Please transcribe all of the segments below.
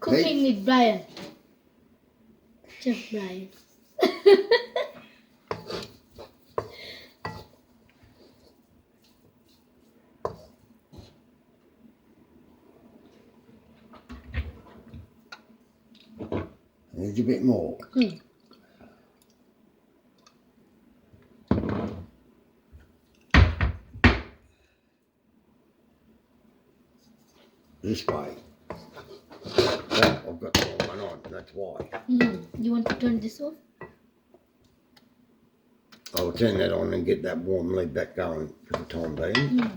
Cooking with Brian. Chef Brian. There's a bit more. This way. Oh, I've got the wrong one on, that's why. You want to turn this off? I'll turn that on and get that warm lead back going for the time being.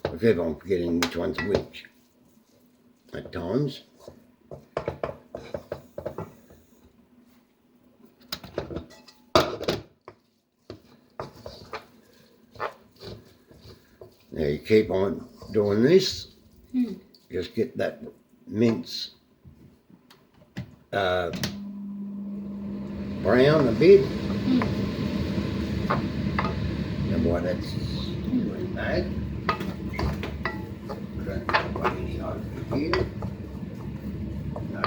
I keep on forgetting which one's which at times. Now you keep on doing this, just get that mince brown a bit. And why that's really bad. Don't put any over here. No.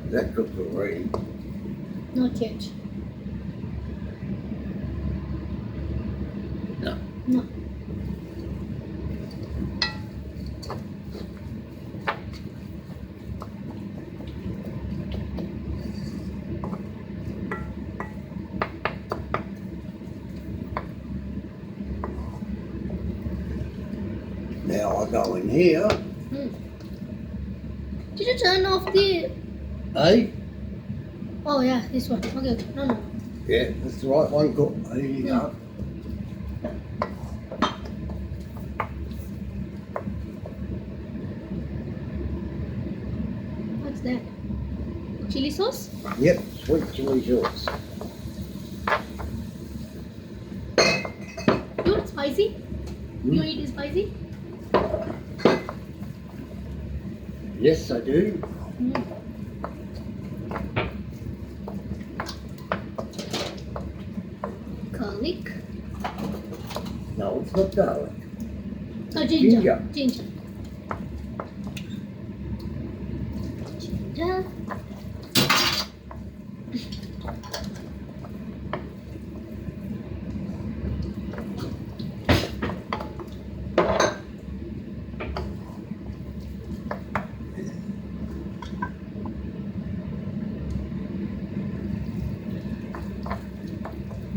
Is that cooked already? Not yet. No. No. Now I go in here. Did you turn off the... Eh? Oh yeah, this one. Okay, okay. No. Yeah, that's the right one. Cool. There you go. What's that? Chili sauce? Yep, sweet chili sauce. You want spicy? You eat it spicy? Yes, I do. Garlic. No, it's not garlic. Oh, ginger. Ginger. Ginger.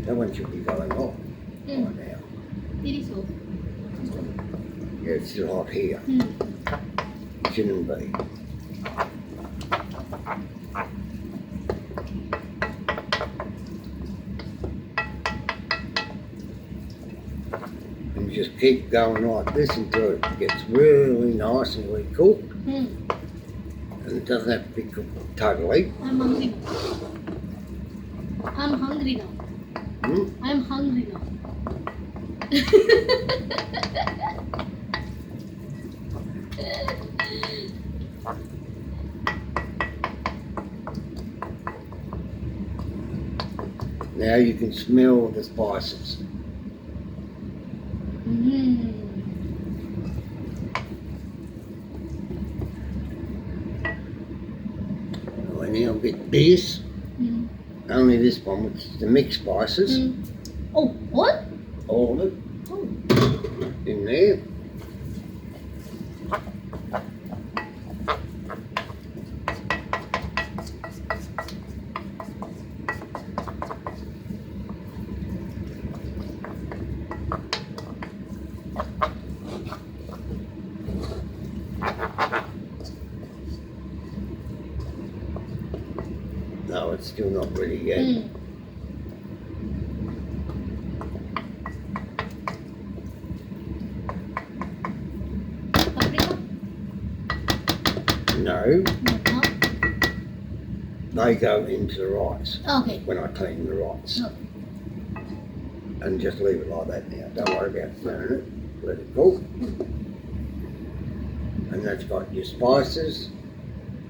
That one should be going off right now. It is off. Yeah, it's still hot here. It shouldn't be. And you just keep going like this until it gets really nice and really cooked. And it doesn't have to be cooked totally. I'm hungry. I'm hungry now. I'm hungry now. Now you can smell the spices. bit this, Mm. only this one, which is the mixed spices. Mm. Oh, what? All of it Oh. in there. No, it's still not ready yet. Mm. Paprika? No, No. they go into the rice Okay. when I clean the rice. Okay. And just leave it like that now. Don't worry about burning it. Let it cook. And that's got your spices,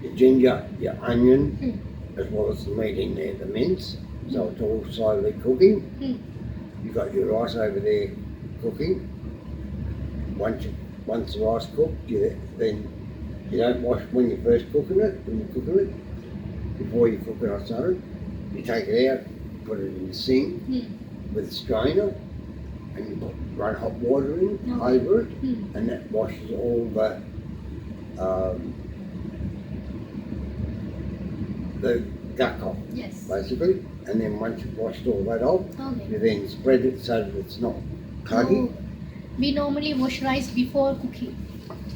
your ginger, your onion, as well as the meat in there, the mince. So it's all slowly cooking. Mm. You've got your rice over there cooking. Once the rice cooked, then you don't wash when you're first cooking it. When you're cooking it, before you cook it, I say, you take it out, put it in the sink with a strainer, and you run hot water in over it, and that washes all the guck off, Yes. basically. And then once you've washed all that off, Okay. you then spread it so that it's not cuggy. Oh, we normally wash rice before cooking.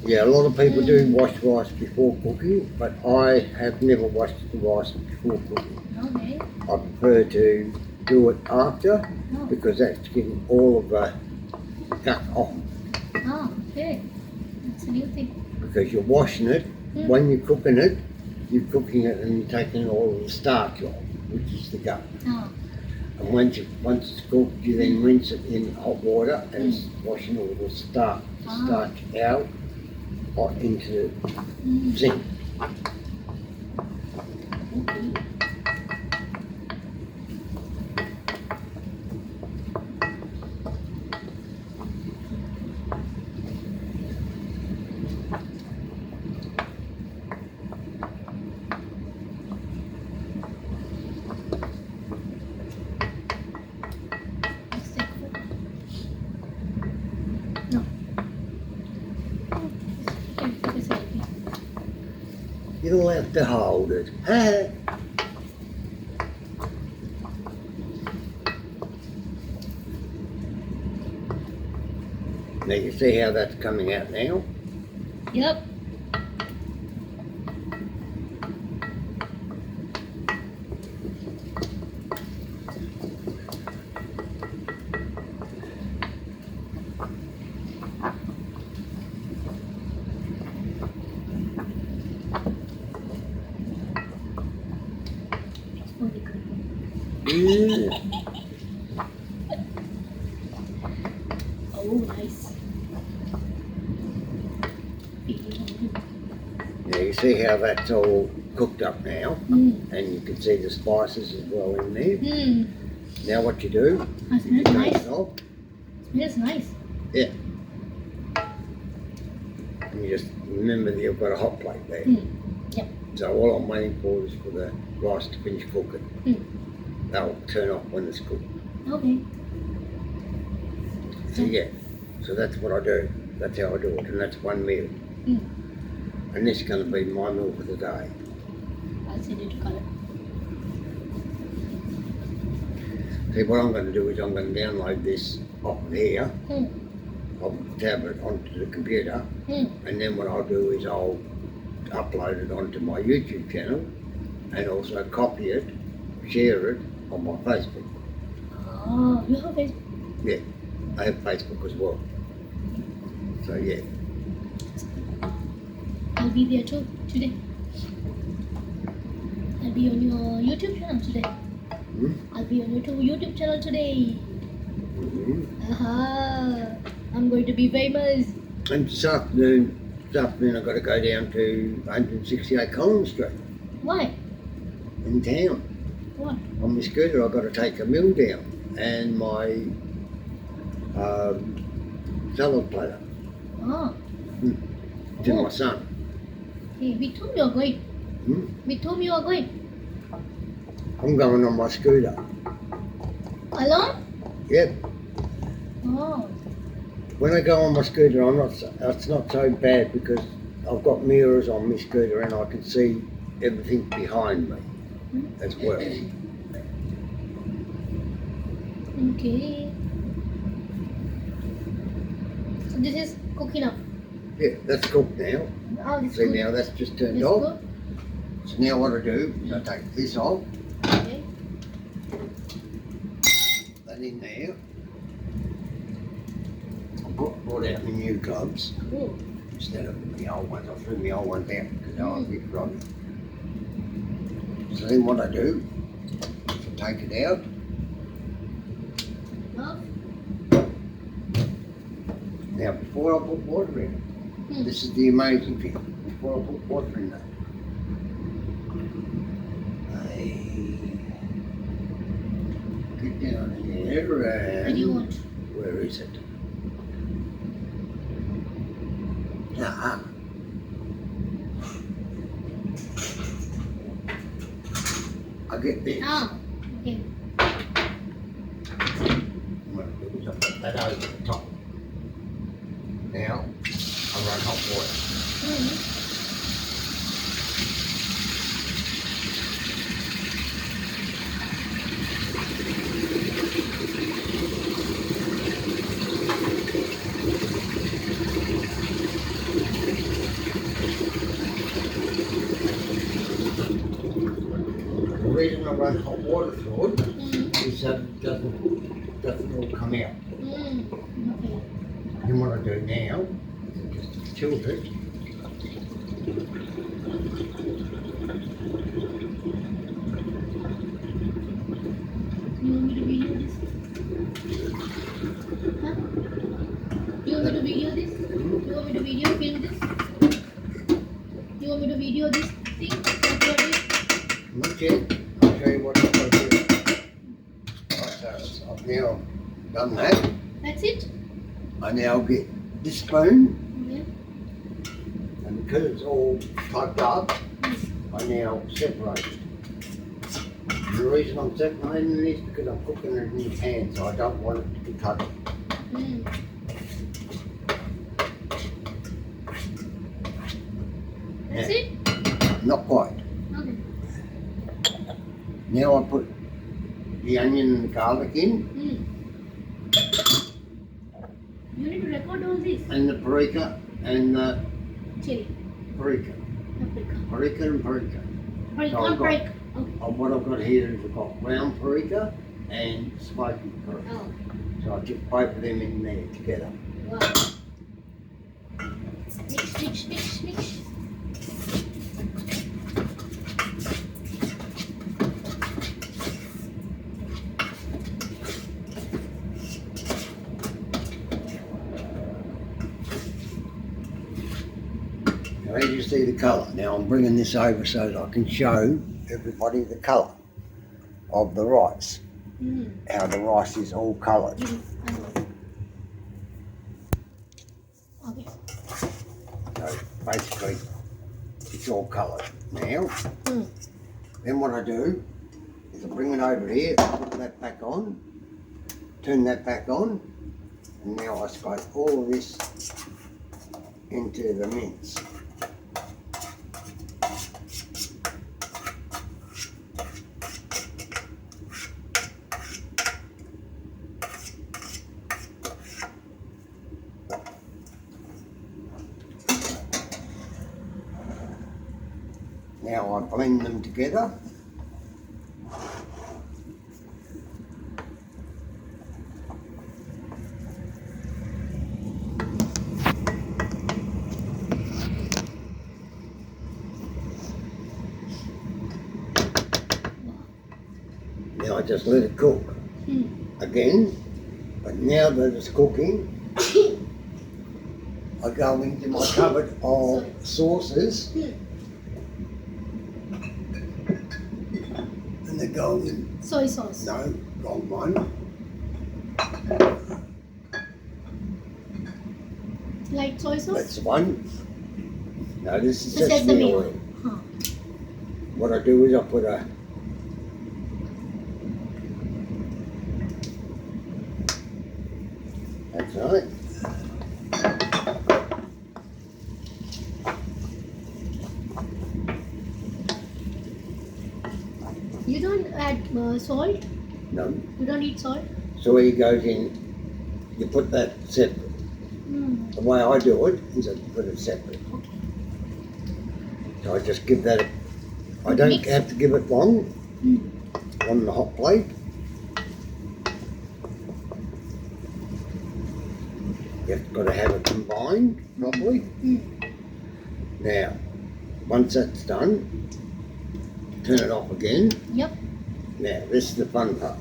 Yeah, a lot of people do wash rice before cooking, but I have never washed the rice before cooking. Okay. I prefer to do it after Oh. because that's getting all of the guck off. Ah, okay. That's a new thing. Because you're washing it, when you're cooking it and you're taking all of the starch off, which is the gut. Ah. And once it's cooked, you then rinse it in hot water and it's washing all the starch out or into the zinc. Okay. Let's take a photo. No. Oh, okay, take a selfie. You don't have to hold it. Huh? Now you see how that's coming out now? Yep. Yeah. Oh, nice. Now you see how that's all cooked up now, Mm. and you can see the spices as well in there. Mm. Now what you do, That you smells take nice. it off, Smells nice. and you just remember that you've got a hot plate there. Mm. Yep. So all I'm waiting for is for the rice to finish cooking. Mm. That'll turn off when it's cooked. Okay. So yeah, so that's what I do. That's how I do it, and that's one meal. Mm. And this is going to be my meal for the day. I'll send it to color. See, what I'm going to do is I'm going to download this off of here, Mm. off the tablet onto the computer, Mm. and then what I'll do is I'll upload it onto my YouTube channel, and also copy it, share it on my Facebook. Oh, you have Facebook. Yeah, I have Facebook as well. So yeah, I'll be there too today. I'll be on your YouTube channel today. I'll be on your YouTube channel today. Aha! I'm going to be famous. And this afternoon I've got to go down to 168 Collins Street Why? in town. What? On my scooter I've got to take a mill down and my salad platter Ah. to my son. Hey, with whom you are going? Hmm? With whom you are going? I'm going on my scooter. Alone? Yep. Oh. When I go on my scooter, it's not so bad because I've got mirrors on my scooter and I can see everything behind me as well. Okay. So this is cooking up. Yeah, that's cooked now. Oh, this See good. now that's just turned This off. good. So now what I do is I take this off, Okay. that in there. I brought out my new gloves Oh. instead of the old ones. I threw my old ones out because they were a bit groggy. So then what I do is I take it out. Love. Now before I put water in it, this is the amazing thing. Before I put water in it, get down here What do you and want? where is it? Ah. I get this. Ah. Okay. I'm going to do is I put that over the top. Now I run hot water. The reason I run hot water through it is that it doesn't all come out. Okay. Then what I do now is I just tilt it. You want me to video this? Huh? You want me to video this? You want me to video film this? You want me to video this thing? What you are doing? Not yet. I'll show you what I've got to do. Right, so I've now done that. That's it? I now get this spoon, Yeah. and because it's all tucked up, I now separate it. And the reason I'm separating it is because I'm cooking it in the pan, so I don't want it to be touched. That's it? Not quite. Okay. Now I put the onion and the garlic in, You need to record all this. and the paprika and the Chili. paprika. Paprika. Paprika and paprika. Paprika. So I've got- Paprika. Okay. What I've got here is I've got brown paprika and spicy paprika. Oh. So I put both of them in there together. Wow. Mix. Now as you see the colour, now I'm bringing this over so that I can show everybody the colour of the rice. How the rice is all coloured. Okay. So basically it's all coloured now. Then what I do is I bring it over here, put that back on, turn that back on, and now I spray all of this into the mince. Now I blend them together. Now I just let it cook again, but now that it's cooking, I go into my cupboard of sauces. And the golden, Soy sauce. no, wrong one. Light soy sauce? That's the one. No, this is The sesame sesame oil. Huh. What I do is I put a Right? You don't add salt? No. You don't eat salt? So he goes in, you put that separate. Mm. The way I do it is I put it separate. Okay. So I just give that I don't Mix. have to give it long on the hot plate. You've got to have it combined properly. Now, once that's done, turn it off again. Yep. Now, this is the fun part.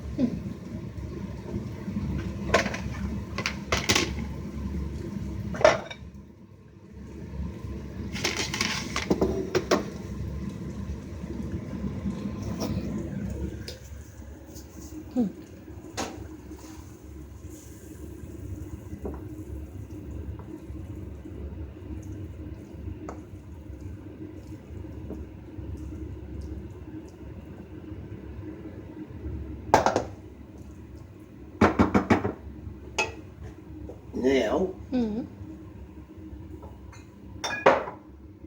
Now,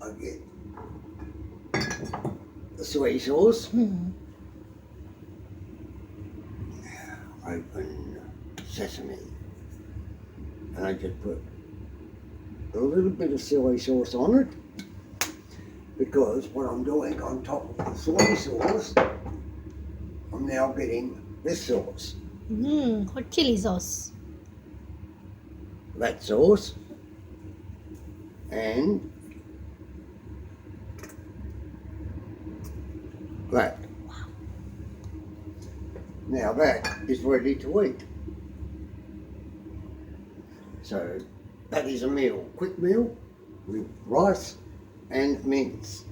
I get the soy sauce. Open sesame. And I just put a little bit of soy sauce on it. Because what I'm doing on top of the soy sauce, I'm now getting this sauce. Hot chili sauce. That sauce. And that. Now that is ready to eat. So that is a meal, quick meal with rice and mince.